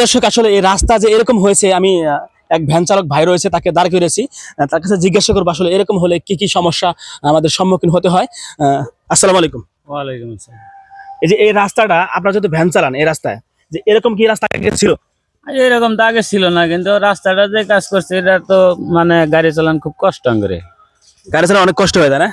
দর্শক আসলে এই রাস্তা যে এরকম হয়েছে আমি এক ভ্যান চালক ভাই রয়েছে তাকে দাঁড় করেছি তার কাছে জিজ্ঞাসা করবো আসলে এরকম হলে কি কি সমস্যা আমাদের সম্মুখীন হতে হয়। আসসালামু আলাইকুম। ওয়ালাইকুম আসসালাম। এই যে এই রাস্তাটা আপনারা যদি ভ্যান চালান এই রাস্তায় যে এরকম কি রাস্তা আগে ছিল? এরকম তো আগে ছিল না, কিন্তু রাস্তাটা যে কাজ করছে এটা তো মানে গাড়ি চালান খুব কষ্ট করে। গাড়ি চালানো অনেক কষ্ট হয়ে যায় না?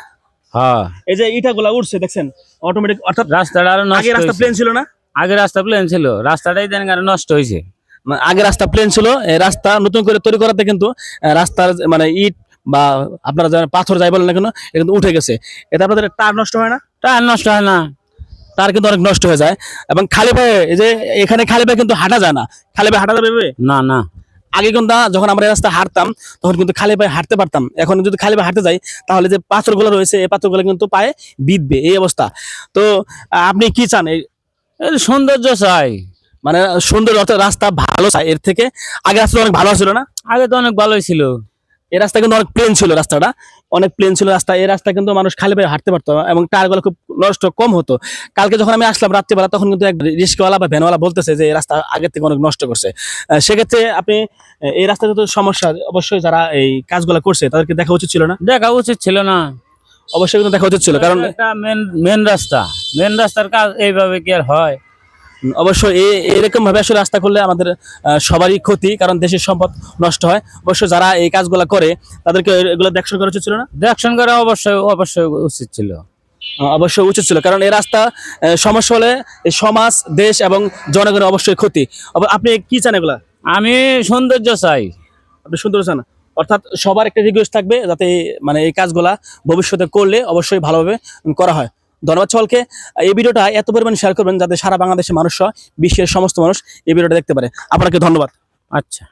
হ্যাঁ, এই যে ইটাগুলা উঠছে দেখছেন অটোমেটিক, অর্থাৎ রাস্তাটা আরো আগে নষ্ট রাস্তা হয়েছে। প্লেন ছিল না? আগে রাস্তা প্লেন ছিল, রাস্তাটাই দেন আরো নষ্ট হয়েছে। মানে আগে রাস্তা প্লেন ছিল, এই রাস্তা নতুন করে তৈরি করাতে কিন্তু রাস্তার মানে ইট বা আপনারা যারা পাথর যাই বলেন না কেন এটা কিন্তু উঠে গেছে। এতে আপনাদের টায়ার নষ্ট হয় না? টায়ার নষ্ট হয় না। টায়ার কিন্তু অনেক নষ্ট হয়ে যায়। এবং খালি পায়ে এই যে এখানে খালি পায়ে কিন্তু হাঁটা যায় না। খালি পায়ে হাঁটা যাবে এভাবে? না না, আগে কিন্তু যখন আমরা এই রাস্তা হাঁটতাম তখন কিন্তু খালি পায়ে হাঁটতে পারতাম। এখন যদি খালি পায়ে হাঁটতে যাই তাহলে যে পাথরগুলো রয়েছে এই পাথরগুলো কিন্তু পায়ে বিঁধবে, এই অবস্থা। তো আপনি কি চান? এর সৌন্দর্য চাই। মানে সুন্দর অর্থাৎ রাস্তা ভালো চাই এর থেকে? আগে রাস্তা অনেক ভালো ছিল না? আগে তো অনেক ভালোই ছিল। এই রাস্তা কিন্তু অনেক প্লেন ছিল, রাস্তাটা অনেক প্লেন ছিল রাস্তা। এই রাস্তা কিন্তু মানুষ খালি পায়ে হাঁটতে পারতো এবং টায়ারগুলো খুব নষ্ট কম হতো। কালকে যখন আমি আসলাম রাত্রিবেলা তখন কিন্তু এক রিস্কওয়ালা বা ভ্যানওয়ালা বলতেছে যে এই রাস্তা আগের থেকে অনেক নষ্ট করছে। সেক্ষেত্রে আপনি এই রাস্তাতে তো সমস্যা, অবশ্যই যারা এই কাজগুলো করছে তাদেরকে দেখা উচিত ছিল না? দেখা উচিত ছিল না। অবশ্যই কিন্তু দেখা উচিত ছিল, কারণ একটা মেন রাস্তার কাজ এইভাবে কি আর হয়? অবশ্যই এরকম ভাবে আসলে রাস্তা করলে আমাদের সবারই ক্ষতি, কারণ দেশের সম্পদ নষ্ট হয়। অবশ্যই যারা এই কাজগুলো করে তাদেরকে এগুলো দেখশন করা উচিত ছিল না? দেখশন করা অবশ্যই অবশ্যই উচিত ছিল। অবশ্যই উচিত ছিল, কারণ এই রাস্তা সমস্যা হলে এই সমাজ, দেশ এবং জনগণের অবশ্যই ক্ষতি। আপনি কি চান এগুলা? আমি সৌন্দর্য চাই। আপনি সুন্দর চান, অর্থাৎ সবার একটা রিকোয়েস্ট থাকবে যাতে মানে এই কাজগুলা ভবিষ্যতে করলে অবশ্যই ভালোভাবে করা হয়। ধন্যবাদ সকলকে। এই ভিডিওটা এত পরিমাণ শেয়ার করবেন যাতে সারা বাংলাদেশের মানুষ সহ বিশ্বের সমস্ত মানুষ এই ভিডিওটা দেখতে পারে। আপনাকে ধন্যবাদ। আচ্ছা।